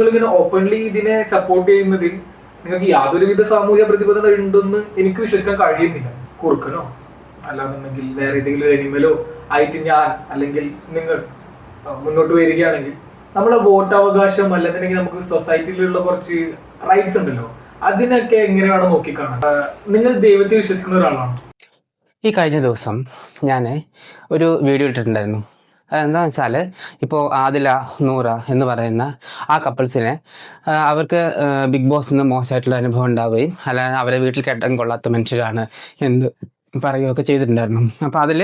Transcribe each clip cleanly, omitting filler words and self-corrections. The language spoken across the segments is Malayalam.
നിങ്ങളിങ്ങനെ ഓപ്പൺലി ഇതിനെ സപ്പോർട്ട് ചെയ്യുന്നതിൽ നിങ്ങൾക്ക് യാതൊരുവിധ സാമൂഹ്യ പ്രതിബദ്ധത ഉണ്ടെന്ന് എനിക്ക് വിശ്വസിക്കാൻ കഴിയുന്നില്ല. കുറുക്കനോ അല്ലാന്നുണ്ടെങ്കിൽ വേറെ ഏതെങ്കിലും അനിമലോ ആയിട്ട് ഞാൻ അല്ലെങ്കിൽ നിങ്ങൾ മുന്നോട്ട് വരികയാണെങ്കിൽ നമ്മളെ വോട്ടവകാശം അല്ലെന്നുണ്ടെങ്കിൽ നമുക്ക് സൊസൈറ്റിയിലുള്ള കുറച്ച് റൈറ്റ്സ് ഉണ്ടല്ലോ, അതിനൊക്കെ എങ്ങനെയാണ് നോക്കിക്കാണാൻ? നിങ്ങൾ ദൈവത്തെ വിശ്വസിക്കുന്ന ഒരാളാണ്. ഈ കഴിഞ്ഞ ദിവസം ഞാൻ ഒരു വീഡിയോ ഇട്ടിട്ടുണ്ടായിരുന്നു. അതെന്താണെന്ന് വെച്ചാൽ, ഇപ്പോൾ ആദില നൂറ എന്ന് പറയുന്ന ആ കപ്പിൾസിനെ അവർക്ക് ബിഗ് ബോസിൽ നിന്ന് മോശമായിട്ടുള്ള അനുഭവം ഉണ്ടാവുകയും അല്ലാതെ അവരെ വീട്ടിൽ കെട്ടാൻ കൊള്ളാത്ത മനുഷ്യരാണ് എന്ന് പറയുകയൊക്കെ ചെയ്തിട്ടുണ്ടായിരുന്നു. അപ്പോൾ അതിൽ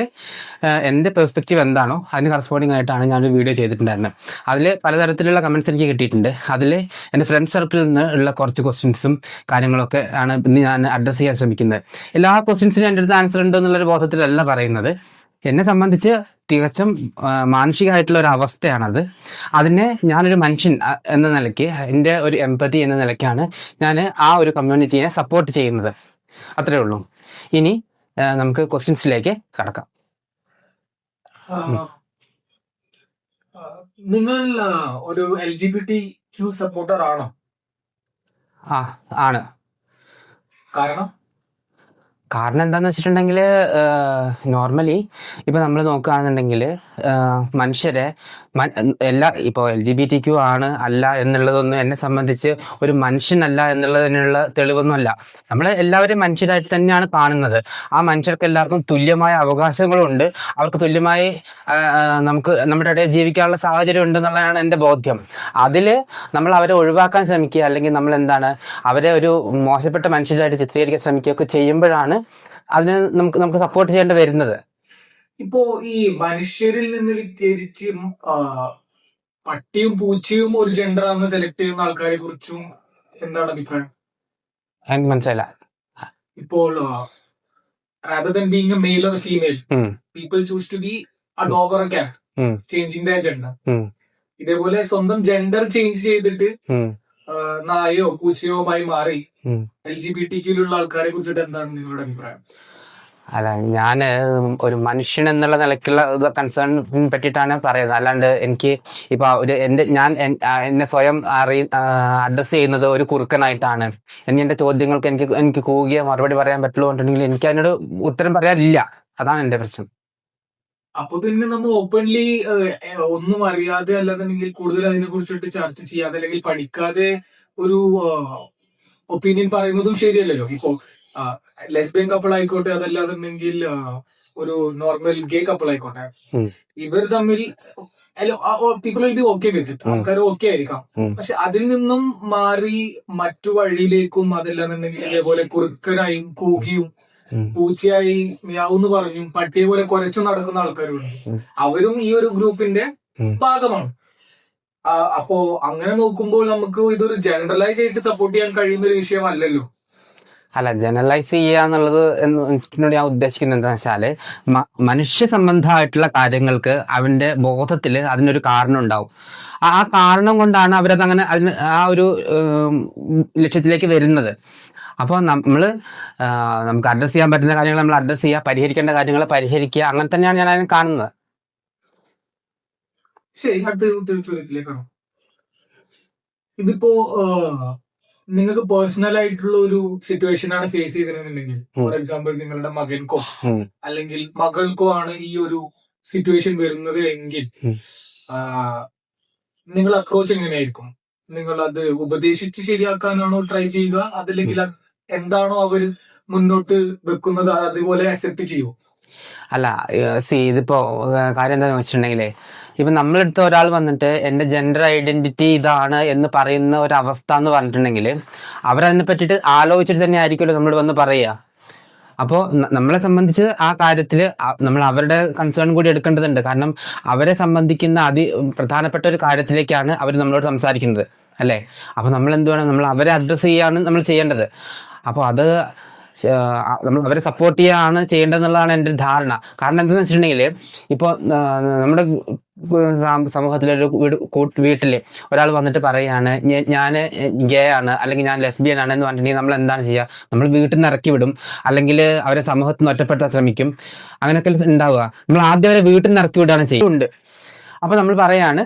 എൻ്റെ പെർസ്പെക്റ്റീവ് എന്താണോ അതിന് കറസ്പോണ്ടിങ് ആയിട്ടാണ് ഞാനൊരു വീഡിയോ ചെയ്തിട്ടുണ്ടായിരുന്നത്. അതിൽ പലതരത്തിലുള്ള കമൻറ്റ്സ് എനിക്ക് കിട്ടിയിട്ടുണ്ട്. അതിൽ എൻ്റെ ഫ്രണ്ട് സർക്കിളിൽ നിന്ന് ഉള്ള കുറച്ച് ക്വസ്റ്റ്യൻസും കാര്യങ്ങളൊക്കെ ആണ് ഇന്ന് ഞാൻ അഡ്രസ്സ് ചെയ്യാൻ ശ്രമിക്കുന്നത്. എല്ലാ ക്വസ്റ്റ്യൻസിനും എൻ്റെ അടുത്ത് ആൻസർ ഉണ്ട് എന്നുള്ളൊരു ബോധത്തിലല്ല പറയുന്നത്. എന്നെ സംബന്ധിച്ച് തികച്ചും മാനുഷികമായിട്ടുള്ള ഒരു അവസ്ഥയാണത്. അതിനെ ഞാനൊരു മനുഷ്യൻ എന്ന നിലയ്ക്ക്, എൻ്റെ ഒരു എംപതി എന്ന നിലയ്ക്കാണ് ഞാൻ ആ ഒരു കമ്മ്യൂണിറ്റീനെ സപ്പോർട്ട് ചെയ്യുന്നത്. അത്രേ ഉള്ളൂ. ഇനി നമുക്ക് ക്വസ്റ്റ്യൻസിലേക്ക് കടക്കാം. നിങ്ങൾ ഒരു LGBTQ സപ്പോർട്ടർ ആണോ? ആണ്. കാരണം എന്താണെന്ന് വെച്ചിട്ടുണ്ടെങ്കിൽ, നോർമലി ഇപ്പോൾ നമ്മൾ നോക്കുകയാണെന്നുണ്ടെങ്കിൽ മനുഷ്യരെ ഇപ്പോൾ LGBTQ ആണ് അല്ല എന്നുള്ളതൊന്നും എന്നെ സംബന്ധിച്ച് ഒരു മനുഷ്യനല്ല എന്നുള്ളതിനുള്ള തെളിവൊന്നുമല്ല. നമ്മൾ എല്ലാവരും മനുഷ്യരായിട്ട് തന്നെയാണ് കാണുന്നത്. ആ മനുഷ്യർക്ക് എല്ലാവർക്കും തുല്യമായ അവകാശങ്ങളുണ്ട്. അവർക്ക് തുല്യമായി നമുക്ക് നമ്മുടെ ഇടയിൽ ജീവിക്കാനുള്ള സാഹചര്യം ഉണ്ടെന്നുള്ളതാണ് എൻ്റെ ബോധ്യം. അതിൽ നമ്മൾ അവരെ ഒഴിവാക്കാൻ ശ്രമിക്കുക, അല്ലെങ്കിൽ നമ്മൾ അവരെ ഒരു മോശപ്പെട്ട മനുഷ്യരായിട്ട് ചിത്രീകരിക്കാൻ ശ്രമിക്കുകയൊക്കെ ചെയ്യുമ്പോഴാണ് അതിന് നമുക്ക് സപ്പോർട്ട് ചെയ്യേണ്ടി വരുന്നത്. ഇപ്പോ ഈ മനുഷ്യരിൽ നിന്ന് വ്യത്യാസിച്ച് പട്ടിയും പൂച്ചയും ഒരു ജെൻഡറാണെന്ന് സെലക്ട് ചെയ്യുന്ന ആൾക്കാരെ കുറിച്ചും എന്താണ് അഭിപ്രായം? എനിക്ക് മനസ്സിലായില്ല. ഇപ്പോൾ rather than being a male or a female, people choose to be a dog or a cat, changing their gender. ഇതേപോലെ സ്വന്തം ജെൻഡർ ചേഞ്ച് ചെയ്തിട്ട് നായോ പൂച്ചയോ ആയി മാറി LGBTQ-ലുള്ള ആൾക്കാരെ കുറിച്ചിട്ട് എന്താണ് നിങ്ങളുടെ അഭിപ്രായം? അല്ല, ഞാൻ ഒരു മനുഷ്യൻ എന്നുള്ള നിലയ്ക്കുള്ള കൺസേണിനെ പറ്റിയിട്ടാണ് പറയുന്നത്. അല്ലാണ്ട് എനിക്ക് ഇപ്പൊ എന്നെ സ്വയം അഡ്രസ് ചെയ്യുന്നത് ഒരു കുറുക്കനായിട്ടാണ്. എന്റെ ചോദ്യങ്ങൾക്ക് എനിക്ക് കൂകിയ മറുപടി പറയാൻ പറ്റുള്ളൂ എന്നുണ്ടെങ്കിൽ എനിക്ക് അതിനോട് ഉത്തരം പറയാനില്ല. അതാണ് എന്റെ പ്രശ്നം. അപ്പൊ പിന്നെ നമ്മൾ ഓപ്പൺലി ഒന്നും അറിയാതെ അല്ലാന്നുണ്ടെങ്കിൽ കൂടുതൽ അതിനെ കുറിച്ചിട്ട് ചർച്ച ചെയ്യാതെ അല്ലെങ്കിൽ പഠിക്കാതെ ഒരു ഒപ്പീനിയൻ പറയുന്നതും ശരിയല്ലല്ലോ. ഇപ്പോ ലെസ്ബിയൻ കപ്പിൾ ആയിക്കോട്ടെ, അതല്ലാന്നുണ്ടെങ്കിൽ ഒരു നോർമൽ ഗേ കപ്പിൾ ആയിക്കോട്ടെ, ഇവർ തമ്മിൽ people will be okay with it, ആൾക്കാർ ഓക്കെ ആയിരിക്കാം. പക്ഷെ അതിൽ നിന്നും മാറി മറ്റു വഴിയിലേക്കും, അതല്ലാന്നുണ്ടെങ്കിൽ ഇതേപോലെ കുറുക്കനായും കൂകിയും പൂച്ചയായി മിയാവെന്ന് പറഞ്ഞു പട്ടിയെ പോലെ കുരച്ചു നടക്കുന്ന ആൾക്കാരുണ്ട്. അവരും ഈ ഒരു ഗ്രൂപ്പിന്റെ ഭാഗമാണ്. അപ്പോ അങ്ങനെ നോക്കുമ്പോൾ നമുക്ക് ഇതൊരു ജനറലൈസ് ആയിട്ട് സപ്പോർട്ട് ചെയ്യാൻ കഴിയുന്ന ഒരു വിഷയമല്ലല്ലോ. അല്ല, ജനറലൈസ് ചെയ്യുക എന്നുള്ളത് എന്നോട് ഞാൻ ഉദ്ദേശിക്കുന്നത് എന്താണെന്ന് വെച്ചാല്, മനുഷ്യ സംബന്ധമായിട്ടുള്ള കാര്യങ്ങൾക്ക് അവന്റെ ബോധത്തിൽ അതിനൊരു കാരണം ഉണ്ടാവും. ആ കാരണം കൊണ്ടാണ് അവരത് അങ്ങനെ ആ ഒരു ലക്ഷ്യത്തിലേക്ക് വരുന്നത്. അപ്പോൾ നമുക്ക് അഡ്രസ് ചെയ്യാൻ പറ്റുന്ന കാര്യങ്ങൾ നമ്മൾ അഡ്രസ് ചെയ്യുക, പരിഹരിക്കേണ്ട കാര്യങ്ങൾ പരിഹരിക്കുക. അങ്ങനെ തന്നെയാണ് ഞാൻ അതിനെ കാണുന്നത്. ശരി, ചോദ്യത്തിലേക്കാണോ? ഇതിപ്പോ നിങ്ങൾക്ക് പേഴ്സണൽ ആയിട്ടുള്ള ഒരു സിറ്റുവേഷൻ ആണ് ഫേസ് ചെയ്തിട്ടുണ്ടെങ്കിൽ, ഫോർ എക്സാമ്പിൾ നിങ്ങളുടെ മകൻക്കോ അല്ലെങ്കിൽ മകൾക്കോ ആണ് ഈ ഒരു സിറ്റുവേഷൻ വരുന്നത് എങ്കിൽ നിങ്ങൾ അപ്രോച്ച് എങ്ങനെയായിരിക്കും? നിങ്ങൾ അത് ഉപദേശിച്ച് ശരിയാക്കാനാണോ ട്രൈ ചെയ്യുക, അതല്ലെങ്കിൽ എന്താണോ അവർ മുന്നോട്ട് വെക്കുന്നത് അതുപോലെ അക്സെപ്റ്റ് ചെയ്യുമോ? അല്ല, ഇതിപ്പോ കാര്യം എന്താണെന്ന് വെച്ചിട്ടുണ്ടെങ്കിലേ, ഇപ്പൊ നമ്മളെടുത്ത ഒരാൾ വന്നിട്ട് എന്റെ ജെൻഡർ ഐഡന്റിറ്റി ഇതാണ് എന്ന് പറയുന്ന ഒരു അവസ്ഥ എന്ന് പറഞ്ഞിട്ടുണ്ടെങ്കിൽ, അവരതിനെ പറ്റിയിട്ട് ആലോചിച്ചിട്ട് തന്നെ ആയിരിക്കുമല്ലോ നമ്മൾ വന്ന് പറയുക. അപ്പോൾ നമ്മളെ സംബന്ധിച്ച് ആ കാര്യത്തിൽ നമ്മൾ അവരുടെ കൺസേൺ കൂടി എടുക്കേണ്ടതുണ്ട്. കാരണം അവരെ സംബന്ധിക്കുന്ന പ്രധാനപ്പെട്ട ഒരു കാര്യത്തിലേക്കാണ് അവർ നമ്മളോട് സംസാരിക്കുന്നത്, അല്ലേ? അപ്പോൾ നമ്മൾ എന്തുവേണം, നമ്മൾ അവരെ അഡ്രസ്സ് ചെയ്യാണ് നമ്മൾ ചെയ്യേണ്ടത്. അപ്പോൾ അത് നമ്മൾ അവരെ സപ്പോർട്ട് ചെയ്യുകയാണ് ചെയ്യേണ്ടതെന്നുള്ളതാണ് എൻ്റെ ഒരു ധാരണ. കാരണം എന്താണെന്ന് വെച്ചിട്ടുണ്ടെങ്കിൽ, ഇപ്പോൾ നമ്മുടെ സമൂഹത്തിലൊരു വീട്ടില് ഒരാൾ വന്നിട്ട് പറയാണ് ഞാൻ ഗേ ആണ് അല്ലെങ്കിൽ ഞാൻ ലെസ്ബിയൻ ആണ് എന്ന് പറഞ്ഞിട്ടുണ്ടെങ്കിൽ നമ്മൾ എന്താണ് ചെയ്യുക? നമ്മൾ വീട്ടിൽ നിന്ന് ഇറക്കി വിടും, അല്ലെങ്കിൽ അവരെ സമൂഹത്തിൽ നിന്ന് ഒറ്റപ്പെടുത്താൻ ശ്രമിക്കും. അങ്ങനെയൊക്കെ ഉണ്ടാവുക. നമ്മൾ ആദ്യം അവരെ വീട്ടിൽ നിന്ന് ഇറക്കി വിടുകയാണ് ചെയ്യുന്നുണ്ട്. അപ്പൊ നമ്മൾ പറയാണ്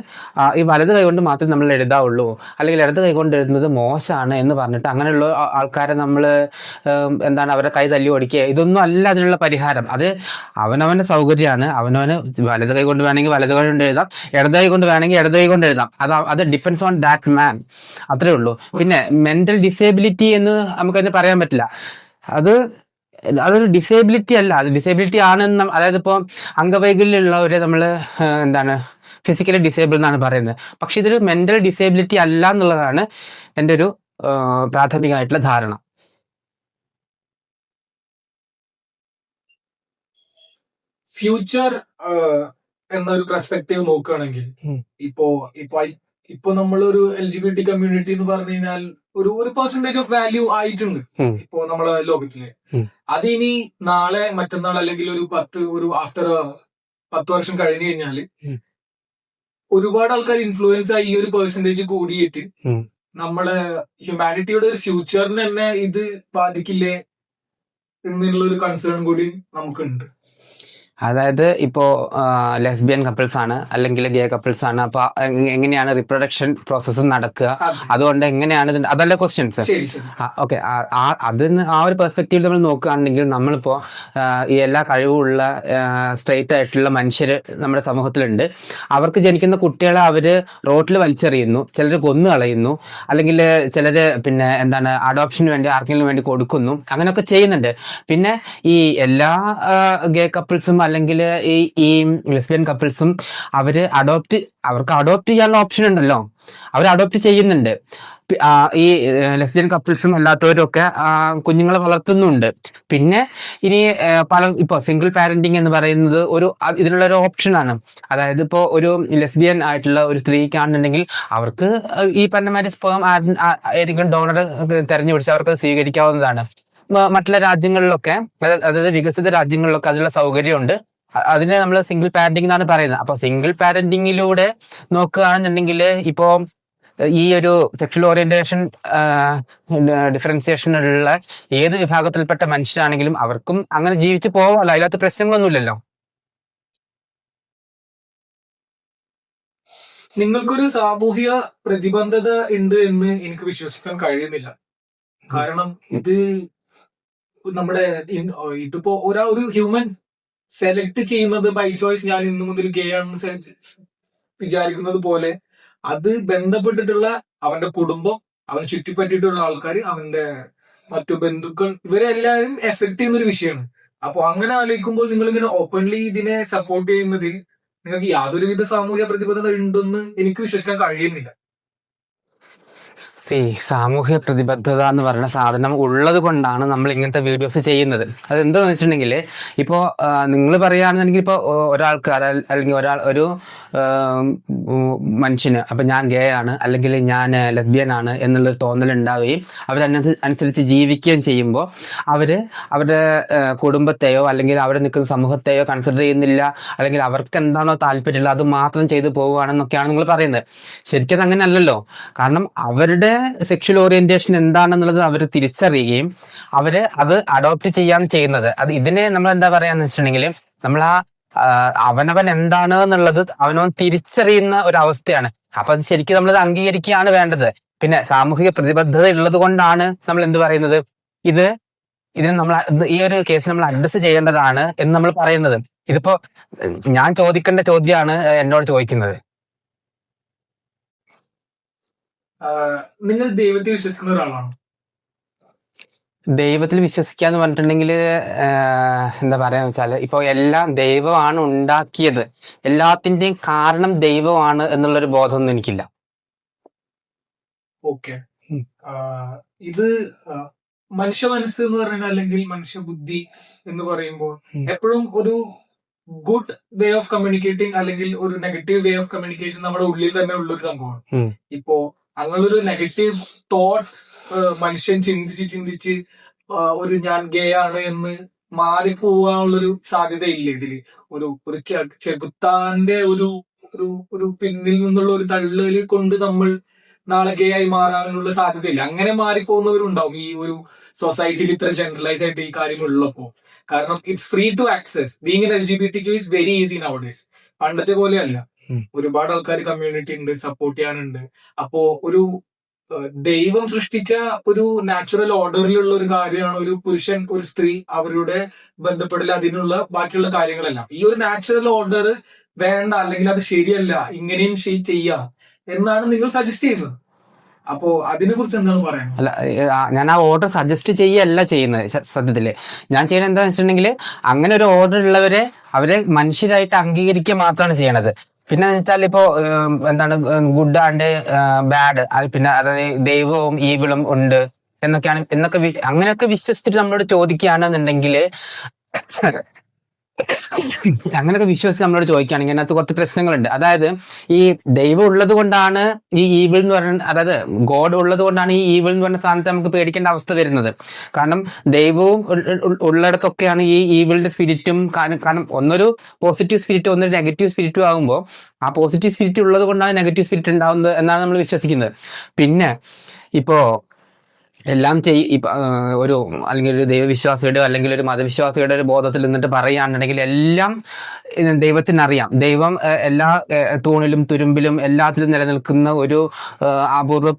ഈ വലത് കൈ കൊണ്ട് മാത്രമേ നമ്മൾ എഴുതാവുള്ളൂ, അല്ലെങ്കിൽ ഇടത് കൈ കൊണ്ട് എഴുതുന്നത് മോശമാണ് എന്ന് പറഞ്ഞിട്ട് അങ്ങനെയുള്ള ആൾക്കാരെ നമ്മൾ എന്താണ് അവരെ കൈ തല്ലി ഓടിക്കുക, ഇതൊന്നും അല്ല അതിനുള്ള പരിഹാരം. അത് അവനവന്റെ സൗകര്യമാണ്. അവനവന് വലത് കൈ കൊണ്ട് വേണമെങ്കിൽ വലത് കൈ കൊണ്ട് എഴുതാം, ഇടത് കൈ കൊണ്ട് വേണമെങ്കിൽ ഇടത് കൈ കൊണ്ട് എഴുതാം. അത് ഡിപ്പെൻഡ്സ് ഓൺ ദാറ്റ് മാൻ, അത്രേ ഉള്ളൂ. പിന്നെ മെന്റൽ ഡിസേബിലിറ്റി എന്ന് നമുക്കതിന് പറയാൻ പറ്റില്ല. അതൊരു ഡിസേബിലിറ്റി അല്ല, അത് ഡിസേബിലിറ്റി ആണെന്ന്, അതായത് ഇപ്പോൾ അംഗവൈകല്യമുള്ളവരെ നമ്മൾ എന്താണ് ഫിസിക്കലി ഡിസേബിൾ എന്നാണ് പറയുന്നത്. പക്ഷെ ഇതൊരു മെന്റൽ ഡിസേബിലിറ്റി അല്ല എന്നുള്ളതാണ് എൻ്റെ ഒരു പ്രാഥമികമായിട്ടുള്ള ധാരണ. ഫ്യൂച്ചർ എന്നൊരു പെർസ്പെക്റ്റീവ് നോക്കുകയാണെങ്കിൽ ഇപ്പോ ഇപ്പൊ ഇപ്പൊ നമ്മളൊരു LGBT കമ്മ്യൂണിറ്റി എന്ന് പറഞ്ഞു കഴിഞ്ഞാൽ ഒരു പെർസെന്റേജ് ഓഫ് വാല്യൂ ആയിട്ടുണ്ട് ഇപ്പോ നമ്മളെ ലോകത്തില്. അതിനി നാളെ മറ്റന്നാൾ അല്ലെങ്കിൽ ഒരു ആഫ്റ്റർ 10 വർഷം കഴിഞ്ഞു കഴിഞ്ഞാല് ഒരുപാട് ആൾക്കാർ ഇൻഫ്ലുവൻസ് ആയി ഈ ഒരു പെർസെന്റേജ് കൂടിയിട്ട് നമ്മളെ ഹ്യൂമാനിറ്റിയുടെ ഒരു ഫ്യൂച്ചറിന് തന്നെ ഇത് ബാധിക്കില്ലേ എന്നുള്ള ഒരു കൺസേൺ കൂടി നമുക്കുണ്ട്. അതായത് ഇപ്പോ ലെസ്ബിയൻ കപ്പിൾസ് ആണ് അല്ലെങ്കിൽ ഗേ കപ്പിൾസ് ആണ്, അപ്പൊ എങ്ങനെയാണ് റീപ്രൊഡക്ഷൻ പ്രോസസ്സ് നടക്കുക, അതുകൊണ്ട് എങ്ങനെയാണ് അതല്ല ക്വസ്റ്റ്യൻസ്. ഓക്കെ, അതിന് ആ ഒരു പെർസ്പെക്റ്റീവ് നമ്മൾ നോക്കുകയാണെങ്കിൽ നമ്മളിപ്പോ ഈ എല്ലാ കഴിവുള്ള സ്ട്രെയിറ്റ് ആയിട്ടുള്ള മനുഷ്യർ നമ്മുടെ സമൂഹത്തിലുണ്ട്. അവർക്ക് ജനിക്കുന്ന കുട്ടികളെ അവര് റോട്ടിൽ വലിച്ചെറിയുന്നു, ചിലർ കൊന്നു കളയുന്നു, അല്ലെങ്കിൽ ചിലര് പിന്നെ എന്താണ് അഡോപ്ഷന് വേണ്ടി ആർക്കെങ്കിലും വേണ്ടി കൊടുക്കുന്നു, അങ്ങനെയൊക്കെ ചെയ്യുന്നുണ്ട്. പിന്നെ ഈ എല്ലാ ഗേ കപ്പിൾസും അല്ലെങ്കിൽ ഈ ലെസ്ബിയൻ കപ്പിൾസും അവർക്ക് അഡോപ്റ്റ് ചെയ്യാനുള്ള ഓപ്ഷൻ ഉണ്ടല്ലോ, അവർ അഡോപ്റ്റ് ചെയ്യുന്നുണ്ട്. ഈ ലെസ്ബിയൻ കപ്പിൾസും അല്ലാത്തവരും ഒക്കെ കുഞ്ഞുങ്ങളെ വളർത്തുന്നുണ്ട്. പിന്നെ ഇനി ഇപ്പൊ സിംഗിൾ പാരന്റിങ് എന്ന് പറയുന്നത് ഇതിനുള്ള ഒരു ഓപ്ഷനാണ്. അതായത് ഇപ്പോ ഒരു ലെസ്ബിയൻ ആയിട്ടുള്ള ഒരു സ്ത്രീക്കാണെന്നുണ്ടെങ്കിൽ അവർക്ക് ഈ പറഞ്ഞമാതിരി സ്പേം ഏതെങ്കിലും ഡോണറെ തെരഞ്ഞുപിടിച്ച് അവർക്ക് സ്വീകരിക്കാവുന്നതാണ്. മറ്റുള്ള രാജ്യങ്ങളിലൊക്കെ, അതായത് വികസിത രാജ്യങ്ങളിലൊക്കെ അതിനുള്ള സൗകര്യമുണ്ട്. അതിനെ നമ്മൾ സിംഗിൾ പാരന്റിംഗ് എന്നാണ് പറയുന്നത്. അപ്പൊ സിംഗിൾ പാരന്റിങ്ങിലൂടെ നോക്കുകയാണെന്നുണ്ടെങ്കിൽ ഇപ്പോ ഈ ഒരു സെക്ഷൽ ഓറിയന്റേഷൻ ഡിഫറൻസിയേഷനുള്ള ഏത് വിഭാഗത്തിൽപ്പെട്ട മനുഷ്യരാണെങ്കിലും അവർക്കും അങ്ങനെ ജീവിച്ചു പോവാമല്ലോ, അതിനകത്ത് പ്രശ്നങ്ങളൊന്നുമില്ലല്ലോ. നിങ്ങൾക്കൊരു സാമൂഹിക പ്രതിബദ്ധത ഉണ്ട് എന്ന് എനിക്ക് വിശ്വസിക്കാൻ കഴിയുന്നില്ല. കാരണം ഇത് നമ്മുടെ ഇതിപ്പോ ഒരു ഹ്യൂമൻ സെലക്ട് ചെയ്യുന്നത് ബൈ ചോയ്സ്, ഞാൻ ഇന്നു മുതൽ ഗേ ആണെന്ന് വിചാരിക്കുന്നത് പോലെ അത് ബന്ധപ്പെട്ടിട്ടുള്ള അവന്റെ കുടുംബം, അവന് ചുറ്റിപ്പറ്റിയിട്ടുള്ള ആൾക്കാർ, അവന്റെ മറ്റു ബന്ധുക്കൾ, ഇവരെല്ലാവരും എഫക്ട് ചെയ്യുന്ന ഒരു വിഷയമാണ്. അപ്പൊ അങ്ങനെ ആലോചിക്കുമ്പോൾ നിങ്ങൾ ഇങ്ങനെ ഓപ്പൺലി ഇതിനെ സപ്പോർട്ട് ചെയ്യുന്നതിൽ നിങ്ങൾക്ക് യാതൊരുവിധ സാമൂഹിക പ്രതിബദ്ധത ഉണ്ടെന്ന് എനിക്ക് വിശ്വസിക്കാൻ കഴിയുന്നില്ല. സാമൂഹ്യ പ്രതിബദ്ധത എന്ന് പറയുന്ന സാധനം ഉള്ളത് കൊണ്ടാണ് നമ്മൾ ഇങ്ങനത്തെ വീഡിയോസ് ചെയ്യുന്നത്. അതെന്താന്ന് വെച്ചിട്ടുണ്ടെങ്കിൽ ഇപ്പോൾ നിങ്ങൾ പറയുകയാണെന്നുണ്ടെങ്കിൽ ഇപ്പോൾ ഒരാൾക്ക് അല്ലെങ്കിൽ ഒരു മനുഷ്യന് അപ്പൊ ഞാൻ ഗേ ആണ് അല്ലെങ്കിൽ ഞാൻ ലെസ്ബിയൻ ആണ് എന്നുള്ളൊരു തോന്നലുണ്ടാവുകയും അവരനുസരിച്ച് ജീവിക്കുകയും ചെയ്യുമ്പോൾ അവരുടെ കുടുംബത്തെയോ അല്ലെങ്കിൽ അവിടെ നിൽക്കുന്ന സമൂഹത്തെയോ കൺസിഡർ ചെയ്യുന്നില്ല, അല്ലെങ്കിൽ അവർക്ക് എന്താണോ താല്പര്യമുള്ളത് അത് മാത്രം ചെയ്തു പോവുകയാണെന്നൊക്കെയാണ് നിങ്ങൾ പറയുന്നത്. ശരിക്കും അത് അങ്ങനെ അല്ലല്ലോ. കാരണം അവരുടെ സെക്ഷൽ ഓറിയന്റേഷൻ എന്താണെന്നുള്ളത് അവർ തിരിച്ചറിയുകയും അവര് അത് അഡോപ്റ്റ് ചെയ്യാണ് ചെയ്യുന്നത്. ഇതിനെ നമ്മൾ എന്താ പറയാന്ന് വെച്ചിട്ടുണ്ടെങ്കിൽ നമ്മൾ അവനവൻ എന്താണ് എന്നുള്ളത് അവനവൻ തിരിച്ചറിയുന്ന ഒരു അവസ്ഥയാണ്. അപ്പൊ അത് ശരിക്കും നമ്മളത് അംഗീകരിക്കുകയാണ് വേണ്ടത്. പിന്നെ സാമൂഹിക പ്രതിബദ്ധത ഉള്ളത് കൊണ്ടാണ് നമ്മൾ എന്ത് പറയുന്നത്, ഇതിന് നമ്മൾ ഈ ഒരു കേസിൽ നമ്മൾ അഡ്രസ് ചെയ്യേണ്ടതാണ് എന്ന് നമ്മൾ പറയുന്നത്. ഇതിപ്പോ ഞാൻ ചോദിക്കേണ്ട ചോദ്യമാണ് എന്നോട് ചോദിക്കുന്നത്. നിങ്ങൾ ദൈവത്തിൽ വിശ്വസിക്കുന്ന ഒരാളാണോ? ദൈവത്തിൽ വിശ്വസിക്കുക എന്ന് പറഞ്ഞിട്ടുണ്ടെങ്കിൽ എന്താ പറയാന്ന് വെച്ചാൽ, ഇപ്പൊ എല്ലാം ദൈവമാണ് ഉണ്ടാക്കിയത്, എല്ലാത്തിന്റെയും കാരണം ദൈവമാണ് എന്നുള്ളൊരു ബോധമൊന്നും എനിക്കില്ല. ഓക്കെ, ഇത് മനുഷ്യ മനസ്സ് എന്ന് പറയുന്നത് അല്ലെങ്കിൽ മനുഷ്യ ബുദ്ധി എന്ന് പറയുമ്പോൾ എപ്പോഴും ഒരു ഗുഡ് വേ ഓഫ് കമ്മ്യൂണിക്കേറ്റിംഗ് അല്ലെങ്കിൽ ഒരു നെഗറ്റീവ് വേ ഓഫ് കമ്മ്യൂണിക്കേഷൻ നമ്മുടെ ഉള്ളിൽ തന്നെ ഉള്ളൊരു സംഭവമാണ്. ഇപ്പോ അങ്ങനൊരു നെഗറ്റീവ് തോട്ട് മനുഷ്യൻ ചിന്തിച്ച് ഒരു ഞാൻ ഗേ ആണ് എന്ന് മാറിപ്പോവാനുള്ളൊരു സാധ്യത ഇല്ല ഇതില്. ഒരു ചെകുത്താന്റെ ഒരു പിന്നിൽ നിന്നുള്ള ഒരു തള്ളല് കൊണ്ട് നമ്മൾ നാളെ ഗേ ആയി മാറാനുള്ള സാധ്യതയില്ല. അങ്ങനെ മാറിപ്പോകുന്നവരുണ്ടാവും ഈ ഒരു സൊസൈറ്റിയിൽ ഇത്ര ജനറലൈസ് ആയിട്ട് ഈ കാര്യങ്ങളുള്ളപ്പോ. കാരണം it's free to access. Being an LGBTQ is very easy now days. പണ്ടത്തെ പോലെയല്ല. ഒരുപാട് ആൾക്കാർ കമ്മ്യൂണിറ്റി ഉണ്ട്, സപ്പോർട്ട് ചെയ്യാനുണ്ട്. അപ്പോ ഒരു ദൈവം സൃഷ്ടിച്ച ഒരു നാച്ചുറൽ ഓർഡറിലുള്ള ഒരു കാര്യമാണ് ഒരു പുരുഷൻ ഒരു സ്ത്രീ അവരുടെ ബന്ധപ്പെടൽ, അതിനുള്ള ബാക്കിയുള്ള കാര്യങ്ങളെല്ലാം. ഈ ഒരു നാച്ചുറൽ ഓർഡർ വേണ്ട, അല്ലെങ്കിൽ അത് ശരിയല്ല, ഇങ്ങനെയും ചെയ്യാം എന്നാണ് നിങ്ങൾ സജസ്റ്റ് ചെയ്യുന്നത്. അപ്പോ അതിനെ കുറിച്ച് എന്താണ് പറയുന്നത്? അല്ല, ഞാൻ ആ ഓർഡർ സജസ്റ്റ് ചെയ്യല്ല ചെയ്യുന്നത്. സത്യത്തില് ഞാൻ ചെയ്യുന്നത് എന്താണെന്ന് വെച്ചിട്ടുണ്ടെങ്കിൽ, അങ്ങനെ ഒരു ഓർഡർ ഉള്ളവരെ അവരെ മനുഷ്യരായിട്ട് അംഗീകരിക്കുക മാത്രമാണ് ചെയ്യണത്. പിന്നെ വെച്ചാൽ ഇപ്പോ എന്താണ് ഗുഡ് ആൻഡ് ബാഡ്, പിന്നെ അതായത് ദൈവവും ഈവിളും ഉണ്ട് അങ്ങനെയൊക്കെ വിശ്വസിച്ചിട്ട് നമ്മളോട് ചോദിക്കുകയാണെന്നുണ്ടെങ്കിൽ, അങ്ങനെയൊക്കെ വിശ്വസിച്ച് നമ്മളോട് ചോദിക്കുകയാണെങ്കിൽ അതിനകത്ത് കുറച്ച് പ്രശ്നങ്ങളുണ്ട്. അതായത് ഈ ദൈവം ഉള്ളത് കൊണ്ടാണ് ഈ ഈവിൾ എന്ന് പറയുന്നത്, അതായത് ഗോഡ് ഉള്ളത് കൊണ്ടാണ് ഈ ഈവിൾ എന്ന് പറഞ്ഞ സ്ഥാനത്ത് നമുക്ക് പേടിക്കേണ്ട അവസ്ഥ വരുന്നത്. കാരണം ദൈവവും ഉള്ളിടത്തൊക്കെയാണ് ഈ ഈവിളിന്റെ സ്പിരിറ്റും. കാരണം ഒന്നൊരു പോസിറ്റീവ് സ്പിരിറ്റ്, ഒന്നൊരു നെഗറ്റീവ് സ്പിരിറ്റും ആകുമ്പോൾ ആ പോസിറ്റീവ് സ്പിരിറ്റ് ഉള്ളത് കൊണ്ടാണ് നെഗറ്റീവ് സ്പിരിറ്റ് ഉണ്ടാവുന്നത് എന്നാണ് നമ്മൾ വിശ്വസിക്കുന്നത്. പിന്നെ ഇപ്പോ എല്ലാം ഒരു അല്ലെങ്കിൽ ഒരു ദൈവവിശ്വാസിയുടെ അല്ലെങ്കിൽ ഒരു മതവിശ്വാസിയുടെ ഒരു ബോധത്തിൽ നിന്നിട്ട് പറയുകയാണെന്നുണ്ടെങ്കിൽ എല്ലാം ദൈവത്തിനറിയാം. ദൈവം എല്ലാ തൂണിലും തുരുമ്പിലും എല്ലാത്തിലും നിലനിൽക്കുന്ന ഒരു അപൂർവ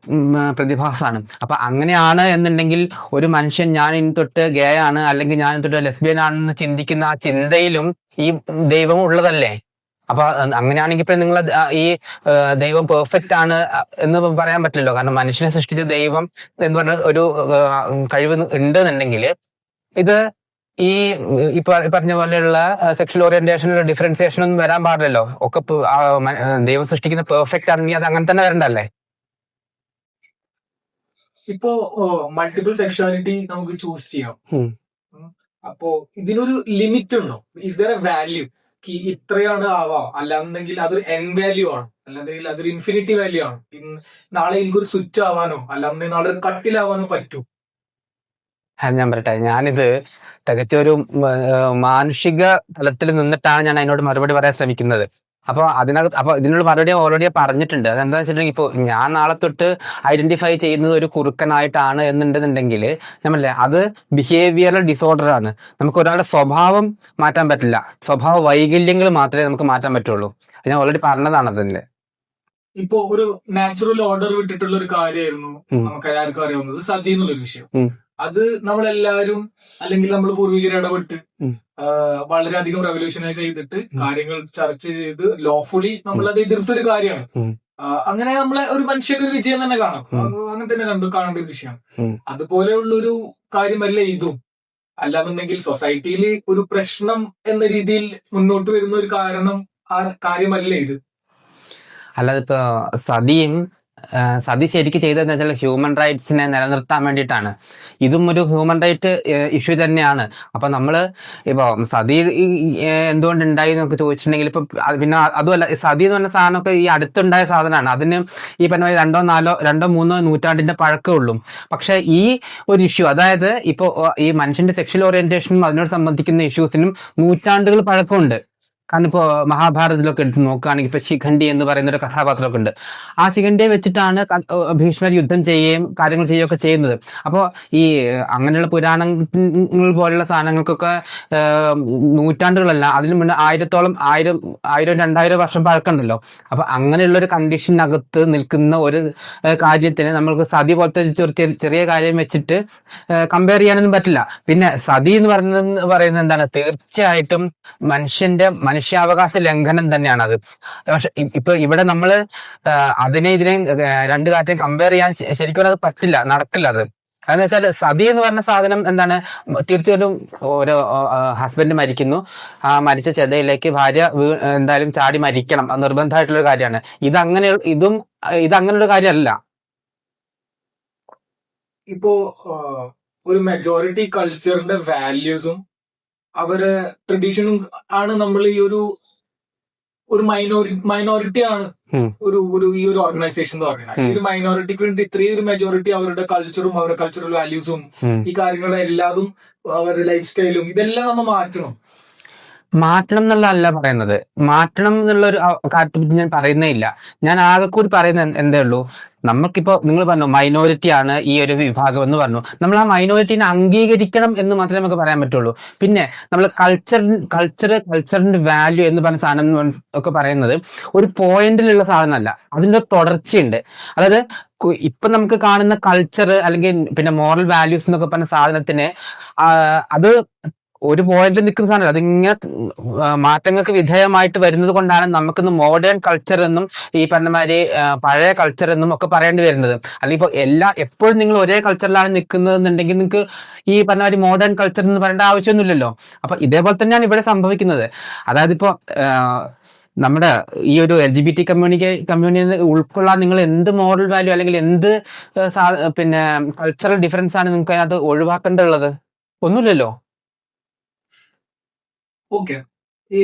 പ്രതിഭാസമാണ്. അപ്പൊ അങ്ങനെയാണ് എന്നുണ്ടെങ്കിൽ ഒരു മനുഷ്യൻ ഞാൻ ഇനി തൊട്ട് ഗേ ആണ് അല്ലെങ്കിൽ ഞാൻ ഇനി തൊട്ട് ലെസ്ബിയൻ ആണെന്ന് ചിന്തിക്കുന്ന ആ ചിന്തയിലും ഈ ദൈവം ഉള്ളതല്ലേ? അപ്പൊ അങ്ങനെയാണെങ്കിൽ ഇപ്പൊ നിങ്ങൾ ഈ ദൈവം പെർഫെക്റ്റ് ആണ് എന്ന് പറയാൻ പറ്റില്ലല്ലോ. കാരണം മനുഷ്യനെ സൃഷ്ടിച്ച ദൈവം എന്ന് പറഞ്ഞ ഒരു കഴിവ് ഉണ്ടെന്നുണ്ടെങ്കിൽ ഇത് ഈ പറഞ്ഞ പോലെയുള്ള സെക്ഷൽ ഓറിയന്റേഷനിലുള്ള ഡിഫറൻസിയേഷൻ ഒന്നും വരാൻ പാടില്ലല്ലോ. ഒക്കെ ദൈവം സൃഷ്ടിക്കുന്ന പെർഫെക്റ്റ് ആണെങ്കിൽ അത് അങ്ങനെ തന്നെ വരണ്ടല്ലേ? ഇപ്പോ മൾട്ടിപ്പിൾ സെക്ഷുവാലിറ്റി നമുക്ക് ചൂസ് ചെയ്യാം. അപ്പോ ഇതിനൊരു ലിമിറ്റ് ഉണ്ടോ? Is there A value? ഇത്രയാണ് ആവാം, അല്ലാന്നുണ്ടെങ്കിൽ അതൊരു എൻ വാല്യൂ ആണ്, അല്ലാന്നുണ്ടെങ്കിൽ അതൊരു ഇൻഫിനിറ്റി വാല്യൂ ആണ്. നാളെ എനിക്കൊരു സ്വിച്ച് ആവാനോ അല്ലാന്നുണ്ടെങ്കിൽ നാളെ ഒരു കട്ടിലാവാനോ പറ്റൂ? ഞാൻ പറയട്ടെ, ഞാനിത് തികച്ചൊരു മാനുഷിക തലത്തിൽ നിന്നിട്ടാണ് ഞാൻ അതിനോട് മറുപടി പറയാൻ ശ്രമിക്കുന്നത്. അപ്പൊ ഇതിനുള്ള മറുപടി ഓൾറെഡി പറഞ്ഞിട്ടുണ്ട്. അതെന്താ വെച്ചിട്ടുണ്ടെങ്കിൽ, ഇപ്പോൾ ഞാൻ നാളെ തൊട്ട് ഐഡന്റിഫൈ ചെയ്യുന്നത് ഒരു കുറുക്കനായിട്ടാണ് എന്നുണ്ടെന്നുണ്ടെങ്കിൽ നമ്മളല്ലേ അത് ബിഹേവിയറൽ ഡിസോർഡർ ആണ്. നമുക്ക് ഒരാളുടെ സ്വഭാവം മാറ്റാൻ പറ്റില്ല, സ്വഭാവ വൈകല്യങ്ങൾ മാത്രമേ നമുക്ക് മാറ്റാൻ പറ്റുള്ളൂ. ഞാൻ ഓൾറെഡി പറഞ്ഞതാണ് അതിന്റെ. ഇപ്പോ ഒരു നാച്ചുറൽ ഓർഡർ വിട്ടിട്ടുള്ള ഒരു കാര്യമായിരുന്നു നമുക്ക് എല്ലാവർക്കും അറിയാവുന്നത് സതി എന്നുള്ളൊരു വിഷയം. അത് നമ്മളെല്ലാരും അല്ലെങ്കിൽ നമ്മൾ പൂർവികർ ഇടപെട്ട് വളരെയധികം റെവല്യൂഷനൈസ് ചെയ്തിട്ട് കാര്യങ്ങൾ ചർച്ച ചെയ്ത് ലോഫുള്ളി നമ്മളത് എതിർത്തൊരു കാര്യമാണ്. അങ്ങനെ നമ്മളെ ഒരു മനുഷ്യന്റെ ഒരു വിജയം തന്നെ കാണാം. അങ്ങനെ തന്നെ കാണേണ്ട ഒരു വിഷയമാണ്. അതുപോലെയുള്ള ഒരു കാര്യമല്ല ഇതും. അല്ലാന്നുണ്ടെങ്കിൽ സൊസൈറ്റിയിൽ ഒരു പ്രശ്നം എന്ന രീതിയിൽ മുന്നോട്ട് വരുന്ന ഒരു കാര്യമല്ല ഇത്. അല്ലാതെ ഇപ്പൊ സതി ശരിക്ക് ചെയ്തതെന്ന് വെച്ചാൽ ഹ്യൂമൻ റൈറ്റ്സിനെ നിലനിർത്താൻ വേണ്ടിയിട്ടാണ്. ഇതും ഒരു ഹ്യൂമൻ റൈറ്റ് ഇഷ്യൂ തന്നെയാണ്. അപ്പൊ നമ്മള് ഇപ്പൊ സതി എന്തുകൊണ്ടുണ്ടായി എന്നൊക്കെ ചോദിച്ചിട്ടുണ്ടെങ്കിൽ, ഇപ്പൊ പിന്നെ അതുമല്ല, സതി എന്ന് പറഞ്ഞ സാധനമൊക്കെ ഈ അടുത്തുണ്ടായ സാധനമാണ്. അതിന് ഈ പറഞ്ഞ 2-3 നൂറ്റാണ്ടിന്റെ പഴക്കമേ ഉള്ളൂ. പക്ഷെ ഈ ഒരു ഇഷ്യൂ, അതായത് ഇപ്പൊ ഈ മനുഷ്യന്റെ സെക്ഷൽ ഓറിയന്റേഷനും അതിനോട് സംബന്ധിക്കുന്ന ഇഷ്യൂസിനും നൂറ്റാണ്ടുകൾ പഴക്കമുണ്ട്. കാരണം ഇപ്പോൾ മഹാഭാരതത്തിലൊക്കെ എടുത്ത് നോക്കുകയാണെങ്കിൽ ഇപ്പൊ ശിഖണ്ഡി എന്ന് പറയുന്ന ഒരു കഥാപാത്രമൊക്കെ ഉണ്ട്. ആ ശിഖണ്ഡിയെ വെച്ചിട്ടാണ് ഭീഷ്മർ യുദ്ധം ചെയ്യുകയും കാര്യങ്ങൾ ചെയ്യുകയൊക്കെ ചെയ്യുന്നത്. അപ്പോൾ ഈ അങ്ങനെയുള്ള പുരാണങ്ങൾ പോലുള്ള സാധനങ്ങൾക്കൊക്കെ നൂറ്റാണ്ടുകളല്ല, അതിന് മുന്നേ 1000-2000 വർഷം പഴക്കമുണ്ടല്ലോ. അപ്പൊ അങ്ങനെയുള്ള ഒരു കണ്ടീഷനകത്ത് നിൽക്കുന്ന ഒരു കാര്യത്തിന് നമ്മൾക്ക് സതി പോലത്തെ ചെറിയ കാര്യം വെച്ചിട്ട് കമ്പയർ ചെയ്യാനൊന്നും പറ്റില്ല. പിന്നെ സതി എന്ന് പറയുന്നത് എന്താണ്? തീർച്ചയായിട്ടും മനുഷ്യാവകാശ ലംഘനം തന്നെയാണ് അത്. പക്ഷെ ഇപ്പൊ ഇവിടെ നമ്മള് ഇതിനെ രണ്ട് കാര്യത്തെയും കമ്പയർ ചെയ്യാൻ ശരിക്കും അത് പറ്റില്ല, നടക്കില്ല. അതെന്ന് വെച്ചാൽ സതി എന്ന് പറഞ്ഞ സാധനം എന്താണ്? തീർച്ചയായിട്ടും ഒരു ഹസ്ബൻഡ് മരിക്കുന്നു, ആ മരിച്ച ചെതയിലേക്ക് ഭാര്യ എന്തായാലും ചാടി മരിക്കണം, അത് നിർബന്ധമായിട്ടുള്ളൊരു കാര്യമാണ്. ഇതങ്ങനെയുള്ള കാര്യമല്ല. ഇപ്പോ ഒരു മെജോറിറ്റി കൾച്ചറിന്റെ വാല്യൂസും അവരെ ട്രഡീഷനും ആണ് നമ്മൾ ഈ ഒരു മൈനോറിറ്റി ആണ് ഈ ഒരു ഓർഗനൈസേഷൻ എന്ന് പറയുന്നത്. ഈ ഒരു മൈനോറിറ്റിക്ക് വേണ്ടി ഇത്രയും ഒരു മെജോറിറ്റി അവരുടെ കൾച്ചറും അവരുടെ കൾച്ചറൽ വാല്യൂസും ഈ കാര്യങ്ങളും എല്ലാതും അവരുടെ ലൈഫ് സ്റ്റൈലും ഇതെല്ലാം നമ്മൾ മാറ്റണം. മാറ്റണം എന്നുള്ളതല്ല പറയുന്നത്. മാറ്റണം എന്നുള്ള ഒരു കാര്യത്തെ പറ്റി ഞാൻ പറയുന്നേ ഇല്ല. ഞാൻ ആകെ കൂടി പറയുന്ന എന്തേ ഉള്ളൂ, നമുക്കിപ്പോ നിങ്ങൾ പറഞ്ഞു മൈനോറിറ്റി ആണ് ഈ ഒരു വിഭാഗം എന്ന് പറഞ്ഞു, നമ്മൾ ആ മൈനോറിറ്റിനെ അംഗീകരിക്കണം എന്ന് മാത്രമേ നമുക്ക് പറയാൻ പറ്റുള്ളൂ. പിന്നെ നമ്മൾ കൾച്ചറിന്റെ വാല്യൂ എന്ന് പറഞ്ഞ സാധനം ഒക്കെ പറയുന്നത് ഒരു പോയിന്റിലുള്ള സാധനമല്ല, അതിന്റെ തുടർച്ചയുണ്ട്. അതായത് ഇപ്പൊ നമുക്ക് കാണുന്ന കൾച്ചർ അല്ലെങ്കിൽ പിന്നെ മോറൽ വാല്യൂസ് എന്നൊക്കെ പറഞ്ഞ സാധനത്തിന് അത് ഒരു പോയിന്റിൽ നിൽക്കുന്ന സാധനം, അതിങ്ങനെ മാറ്റങ്ങൾക്ക് വിധേയമായിട്ട് വരുന്നത് കൊണ്ടാണ് നമുക്കിന്ന് മോഡേൺ കൾച്ചർ എന്നും ഈ പറഞ്ഞ മാതിരി പഴയ കൾച്ചർ എന്നും ഒക്കെ പറയേണ്ടി വരുന്നത്. അല്ലെങ്കിൽ ഇപ്പോൾ എപ്പോഴും നിങ്ങൾ ഒരേ കൾച്ചറിലാണ് നിൽക്കുന്നത് എന്നുണ്ടെങ്കിൽ നിങ്ങൾക്ക് ഈ പറഞ്ഞ മാതിരി മോഡേൺ കൾച്ചർ എന്ന് പറയേണ്ട ആവശ്യമൊന്നുമില്ലല്ലോ. അപ്പൊ ഇതേപോലെ തന്നെയാണ് ഇവിടെ സംഭവിക്കുന്നത്. അതായത് ഇപ്പോ നമ്മുടെ ഈ ഒരു LGBT കമ്മ്യൂണിറ്റി ഉൾക്കൊള്ളാൻ നിങ്ങൾ എന്ത് മോറൽ വാല്യൂ അല്ലെങ്കിൽ എന്ത് പിന്നെ കൾച്ചറൽ ഡിഫറൻസ് ആണ് നിങ്ങൾക്ക് അതിനകത്ത് ഒഴിവാക്കേണ്ടതുള്ളത്? ഒന്നുമില്ലല്ലോ. ഓക്കെ, ഈ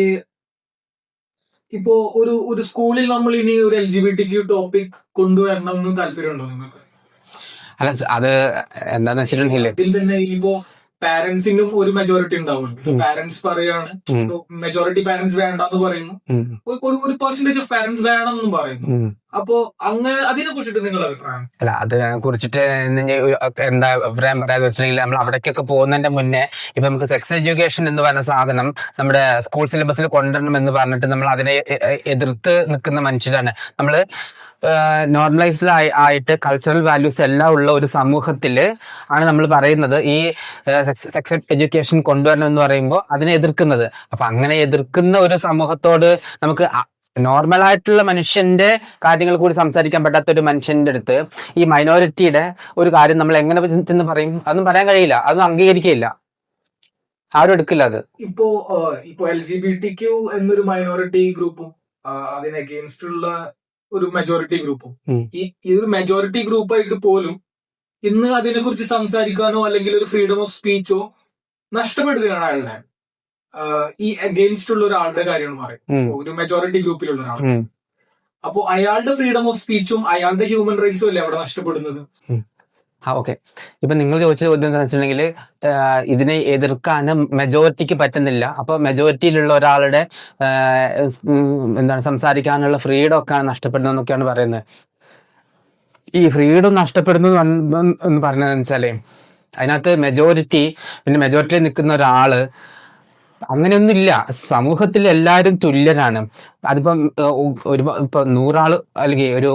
ഇപ്പോ ഒരു സ്കൂളിൽ നമ്മൾ ഇനി ഒരു LGBT ടോപ്പിക് കൊണ്ടുവരണം എന്ന് താല്പര്യമുണ്ടോ നിങ്ങൾക്ക്? അല്ല, അത് എന്താന്ന് വെച്ചിട്ടുണ്ടെങ്കിൽ ഇതിൽ തന്നെ ഇപ്പോ പാരന്റ്സിനും ഒരു മെജോറിറ്റി ഉണ്ടാവുന്നുണ്ട്. പാരന്റ്സ് പറയാണ്, മെജോറിറ്റി പാരന്റ്സ് വേണ്ടെന്ന് പറയുന്നു, ഒരു പെർസെന്റേജ് ഓഫ് പാരന്റ്സ് വേണമെന്നും പറയുന്നു. അപ്പോ അങ്ങനെ അതിനെ കുറിച്ചിട്ട് നിങ്ങളുടെ അഭിപ്രായം? അല്ല, അതിനെ കുറിച്ചിട്ട് എന്താ അഭിപ്രായം പറയാന്ന് വെച്ചിട്ടുണ്ടെങ്കിൽ, നമ്മൾ അവിടേക്കൊക്കെ പോകുന്നതിന്റെ മുന്നേ ഇപ്പൊ നമുക്ക് സെക്സ് എഡ്യൂക്കേഷൻ എന്ന് പറഞ്ഞ സാധനം നമ്മുടെ സ്കൂൾ സിലബസിൽ കൊണ്ടുവരണം എന്ന് പറഞ്ഞിട്ട് നമ്മൾ അതിനെ എതിർത്ത് നിൽക്കുന്ന മനുഷ്യരാണ്. നമ്മള് നോർമലൈസ്ഡ് ആയിട്ട് കൾച്ചറൽ വാല്യൂസ് എല്ലാം ഉള്ള ഒരു സമൂഹത്തില് ആണ് നമ്മൾ പറയുന്നത് ഈ സെക്സ് എഡ്യൂക്കേഷൻ കൊണ്ടുവരണം എന്ന് പറയുമ്പോൾ അതിനെ എതിർക്കുന്നത്. അപ്പൊ അങ്ങനെ എതിർക്കുന്ന ഒരു സമൂഹത്തോട് നമുക്ക് നോർമൽ ആയിട്ടുള്ള മനുഷ്യന്റെ കാര്യങ്ങൾ കൂടി സംസാരിക്കാൻ പറ്റാത്ത ഒരു മനുഷ്യന്റെ അടുത്ത് ഈ മൈനോറിറ്റിയുടെ ഒരു കാര്യം നമ്മൾ എങ്ങനെ ചെന്ന് പറയും? അതൊന്നും പറയാൻ കഴിയില്ല, അതൊന്നും അംഗീകരിക്കുകയില്ല, ആരും എടുക്കില്ല അത്. ഇപ്പോ LGBTQ എന്നൊരു മൈനോറിറ്റി ഗ്രൂപ്പും അതിന് അഗെയിൻസ്റ്റ് ഉള്ള ഒരു മെജോറിറ്റി ഗ്രൂപ്പും, ഈ ഒരു മെജോറിറ്റി ഗ്രൂപ്പായിട്ട് പോലും ഇന്ന് അതിനെ കുറിച്ച് സംസാരിക്കാനോ അല്ലെങ്കിൽ ഒരു ഫ്രീഡം ഓഫ് സ്പീച്ചോ നഷ്ടപ്പെടുകയാണ് അയാളുടെ. ഈ അഗെയിൻസ്റ്റ് ഉള്ള ഒരാളുടെ കാര്യമാണ് പറയും, ഒരു മെജോറിറ്റി ഗ്രൂപ്പിലുള്ള ഒരാൾ. അപ്പോ അയാളുടെ ഫ്രീഡം ഓഫ് സ്പീച്ചും അയാളുടെ ഹ്യൂമൻ റൈറ്റ്സും അല്ലേ അവിടെ നഷ്ടപ്പെടുന്നത്? ഓക്കെ, ഇപ്പൊ നിങ്ങൾ ചോദിച്ച ചോദ്യം എന്താ വെച്ചിട്ടുണ്ടെങ്കിൽ, ഇതിനെ എതിർക്കാനും മെജോറിറ്റിക്ക് പറ്റുന്നില്ല, അപ്പൊ മെജോറിറ്റിയിലുള്ള ഒരാളുടെ എന്താണ് സംസാരിക്കാനുള്ള ഫ്രീഡം ഒക്കെ നഷ്ടപ്പെടുന്നത് എന്നൊക്കെയാണ് പറയുന്നത്. ഈ ഫ്രീഡം നഷ്ടപ്പെടുന്നു എന്ന് പറഞ്ഞതെന്ന് വെച്ചാല് അതിനകത്ത് പിന്നെ മെജോറിറ്റിയിൽ നിൽക്കുന്ന ഒരാള് അങ്ങനെയൊന്നുമില്ല. സമൂഹത്തിൽ എല്ലാവരും തുല്യരാണ്. അതിപ്പം ഇപ്പൊ 100 ആള് അല്ലെങ്കിൽ ഒരു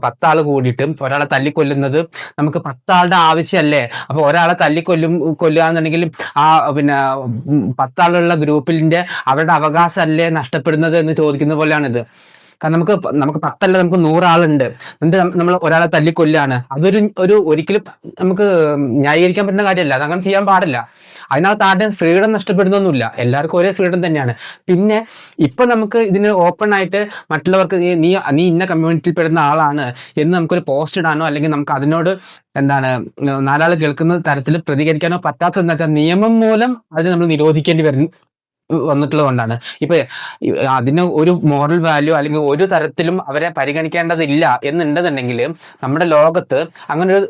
10 ആള് കൂടിയിട്ട് ഒരാളെ തല്ലിക്കൊല്ലുന്നത് നമുക്ക് 10 ആളുടെ ആവശ്യമല്ലേ? അപ്പൊ ഒരാളെ കൊല്ലുകയാണെന്നുണ്ടെങ്കിൽ ആ പിന്നെ 10 ആളുള്ള ഗ്രൂപ്പിന്റെ അവരുടെ അവകാശമല്ലേ നഷ്ടപ്പെടുന്നത് എന്ന് ചോദിക്കുന്ന പോലെയാണിത്. കാരണം നമുക്ക് 10 അല്ല, നമുക്ക് 100 ആളുണ്ട്, എന്നിട്ട് നമ്മൾ ഒരാളെ തല്ലിക്കൊല്ലാണ്. ഒരിക്കലും നമുക്ക് ന്യായീകരിക്കാൻ പറ്റുന്ന കാര്യമല്ല, അതങ്ങനെ ചെയ്യാൻ പാടില്ല. അതിനകത്ത് ആരുടെയും ഫ്രീഡം നഷ്ടപ്പെടുന്നൊന്നുമില്ല, എല്ലാവർക്കും ഒരേ ഫ്രീഡം തന്നെയാണ്. പിന്നെ ഇപ്പൊ നമുക്ക് ഇതിന് ഓപ്പൺ ആയിട്ട് മറ്റുള്ളവർക്ക് നീ ഇന്ന കമ്മ്യൂണിറ്റിയിൽ പെടുന്ന ആളാണ് എന്ന് നമുക്കൊരു പോസ്റ്റ് ഇടാനോ അല്ലെങ്കിൽ നമുക്ക് അതിനോട് എന്താണ് 4 ആൾ കേൾക്കുന്ന തരത്തിൽ പ്രതികരിക്കാനോ പറ്റാത്തതെന്ന് വെച്ചാൽ നിയമം മൂലം അത് നമ്മൾ നിരോധിക്കേണ്ടി വന്നിട്ടുള്ളത് കൊണ്ടാണ്. ഇപ്പൊ അതിന് ഒരു മോറൽ വാല്യൂ അല്ലെങ്കിൽ ഒരു തരത്തിലും അവരെ പരിഗണിക്കേണ്ടതില്ല എന്നുണ്ടെന്നുണ്ടെങ്കിൽ നമ്മുടെ ലോകത്ത് അങ്ങനെ ഒരു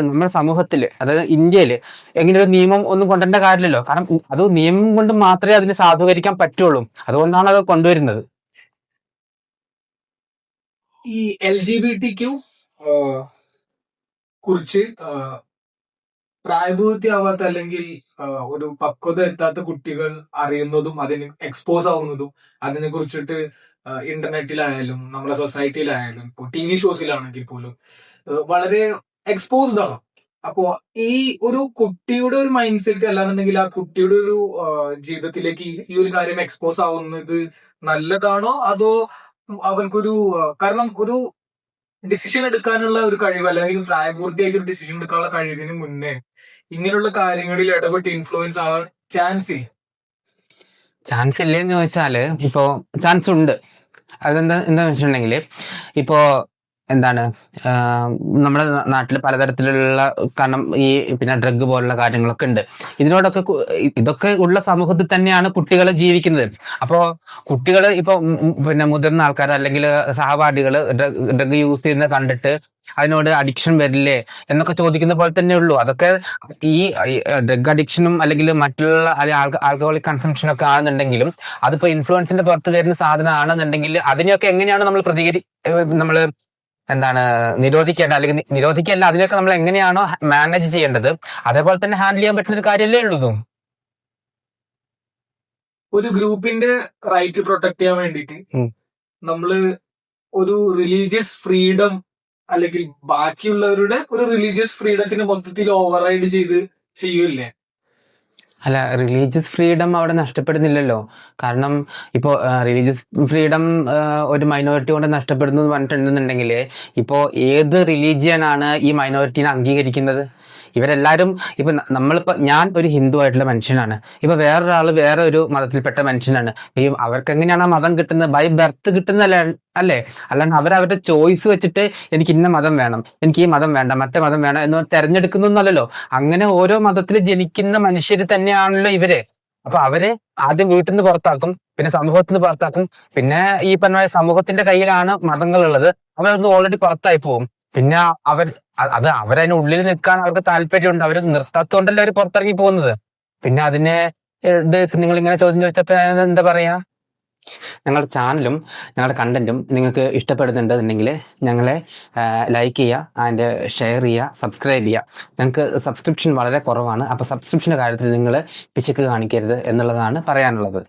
നമ്മുടെ സമൂഹത്തിൽ, അതായത് ഇന്ത്യയിൽ എങ്ങനെ ഒരു നിയമം ഒന്നും കൊണ്ടുവരേണ്ട കാര്യമില്ലല്ലോ. കാരണം അത് നിയമം കൊണ്ട് മാത്രമേ അതിനെ സാധൂകരിക്കാൻ പറ്റുള്ളൂ, അതുകൊണ്ടാണ് അത് കൊണ്ടുവരുന്നത്. ഈ LGBTQ കുറിച്ച് പ്രായപൂർത്തിയാവാത്ത അല്ലെങ്കിൽ ഒരു പക്വത എത്താത്ത കുട്ടികൾ അറിയുന്നതും അതിന് എക്സ്പോസ് ആവുന്നതും അതിനെ കുറിച്ചിട്ട് ഇന്റർനെറ്റിലായാലും നമ്മളെ സൊസൈറ്റിയിലായാലും ഇപ്പോൾ TV ഷോസിലാണെങ്കിൽ പോലും വളരെ എക്സ്പോസ്ഡ് ആണ്. അപ്പോ ഈ ഒരു കുട്ടിയുടെ ഒരു മൈൻഡ് സെറ്റ് അല്ലാന്നുണ്ടെങ്കിൽ ആ കുട്ടിയുടെ ഒരു ജീവിതത്തിലേക്ക് ഈ ഒരു കാര്യം എക്സ്പോസ് ആവുന്നത് നല്ലതാണോ, അതോ അവൻക്കൊരു കാരണം ഒരു ഡിസിഷൻ എടുക്കാനുള്ള ഒരു കഴിവ് അല്ലെങ്കിൽ പ്രായപൂർത്തിയായിട്ട് ഒരു ഡിസിഷൻ എടുക്കാനുള്ള കഴിവിന് മുന്നേ ഇങ്ങനെയുള്ള കാര്യങ്ങളിൽ ഇടപെട്ട് ഇൻഫ്ലുവൻസ് ആവാൻ ചാൻസ് ഇല്ലെന്ന് ചോദിച്ചാല് ഇപ്പോ ചാൻസ് ഉണ്ട്. എന്താന്ന് വെച്ചിട്ടുണ്ടെങ്കിൽ ഇപ്പോ എന്താണ് നമ്മുടെ നാട്ടിൽ പലതരത്തിലുള്ള കാരണം ഈ പിന്നെ ഡ്രഗ് പോലുള്ള കാര്യങ്ങളൊക്കെ ഉണ്ട്. ഇതിനോടൊക്കെ ഇതൊക്കെ ഉള്ള സമൂഹത്തിൽ തന്നെയാണ് കുട്ടികൾ ജീവിക്കുന്നത്. അപ്പോൾ കുട്ടികൾ ഇപ്പൊ പിന്നെ മുതിർന്ന ആൾക്കാർ അല്ലെങ്കിൽ സഹപാഠികൾ ഡ്രഗ് യൂസ് ചെയ്യുന്നത് കണ്ടിട്ട് അതിനോട് അഡിക്ഷൻ വരില്ലേ എന്നൊക്കെ ചോദിക്കുന്ന പോലെ തന്നെ ഉള്ളൂ. അതൊക്കെ ഈ ഡ്രഗ് അഡിക്ഷനും അല്ലെങ്കിൽ മറ്റുള്ള ആൽക്കഹോളിക് കൺസംഷനും ഒക്കെ ആണെന്നുണ്ടെങ്കിലും അതിപ്പോ ഇൻഫ്ലുവൻസിന്റെ പുറത്ത് വരുന്ന സാധനം ആണെന്നുണ്ടെങ്കിൽ അതിനെയൊക്കെ എങ്ങനെയാണ് നമ്മൾ നമ്മള് എന്താണ് നിരോധിക്കേണ്ടത്, അല്ലെങ്കിൽ നിരോധിക്കല്ല, അതിനൊക്കെ നമ്മൾ എങ്ങനെയാണോ മാനേജ് ചെയ്യേണ്ടത് അതേപോലെ തന്നെ ഹാൻഡിൽ ചെയ്യാൻ പറ്റുന്ന ഒരു കാര്യമല്ലേ ഉള്ളൂ. ഒരു ഗ്രൂപ്പിന്റെ റൈറ്റ് പ്രൊട്ടക്ട് ചെയ്യാൻ വേണ്ടിയിട്ട് നമ്മള് ഒരു റിലീജിയസ് ഫ്രീഡം അല്ലെങ്കിൽ ബാക്കിയുള്ളവരുടെ ഒരു റിലീജിയസ് ഫ്രീഡത്തിന് മൊത്തത്തിൽ ഓവർറൈഡ് ചെയ്യൂല്ലേ? അല്ല, റിലീജിയസ് ഫ്രീഡം അവിടെ നഷ്ടപ്പെടുന്നില്ലല്ലോ. കാരണം ഇപ്പോൾ റിലീജിയസ് ഫ്രീഡം ഒരു മൈനോറിറ്റി കൊണ്ട് നഷ്ടപ്പെടുന്നു എന്ന് പറഞ്ഞിട്ടുണ്ടെന്നുണ്ടെങ്കിൽ ഇപ്പോൾ ഏത് റിലീജിയൻ ആണ് ഈ മൈനോറിറ്റീനെ അംഗീകരിക്കുന്നത്? ഇവരെല്ലാവരും ഇപ്പൊ നമ്മളിപ്പോ ഞാൻ ഒരു ഹിന്ദു ആയിട്ടുള്ള മനുഷ്യനാണ്, ഇപ്പൊ വേറൊരാള് വേറെ ഒരു മതത്തിൽപ്പെട്ട മനുഷ്യനാണ്. ഈ അവർക്ക് എങ്ങനെയാണ് ആ മതം കിട്ടുന്നത്? ബൈ ബർത്ത് കിട്ടുന്നതല്ലേ അല്ലേ? അല്ലാണ്ട് അവരവരുടെ ചോയ്സ് വെച്ചിട്ട് എനിക്ക് ഇന്ന മതം വേണം, എനിക്ക് ഈ മതം വേണ്ട, മറ്റേ മതം വേണം എന്ന് തെരഞ്ഞെടുക്കുന്നൊന്നല്ലല്ലോ. അങ്ങനെ ഓരോ മതത്തിൽ ജനിക്കുന്ന മനുഷ്യർ തന്നെയാണല്ലോ ഇവര്. അപ്പൊ അവരെ ആദ്യം വീട്ടിൽ നിന്ന് പുറത്താക്കും, പിന്നെ സമൂഹത്തിൽ നിന്ന് പുറത്താക്കും, പിന്നെ ഈ പറഞ്ഞ സമൂഹത്തിന്റെ കയ്യിലാണ് മതങ്ങളുള്ളത്. അവരൊന്ന് ഓൾറെഡി പുറത്തായി പോകും. പിന്നെ അവരതിന് ഉള്ളിൽ നിൽക്കാൻ അവർക്ക് താല്പര്യമുണ്ട്, അവർ നിർത്താത്തതുകൊണ്ടല്ലേ അവർ പുറത്തിറങ്ങി പോകുന്നത്. പിന്നെ അതിനെ നിങ്ങൾ ഇങ്ങനെ ചോദ്യം ചോദിച്ചപ്പോ എന്താ പറയാ? ഞങ്ങളുടെ ചാനലും ഞങ്ങളുടെ കണ്ടന്റും നിങ്ങൾക്ക് ഇഷ്ടപ്പെടുന്നുണ്ടെന്നുണ്ടെങ്കിൽ ഞങ്ങളെ ലൈക്ക് ചെയ്യുക, ആൻഡ് ഷെയർ ചെയ്യുക, സബ്സ്ക്രൈബ് ചെയ്യുക. ഞങ്ങൾക്ക് സബ്സ്ക്രിപ്ഷൻ വളരെ കുറവാണ്. അപ്പോൾ സബ്സ്ക്രിപ്ഷൻ്റെ കാര്യത്തിൽ നിങ്ങൾ പിശുക്ക് കാണിക്കരുത് എന്നുള്ളതാണ് പറയാനുള്ളത്.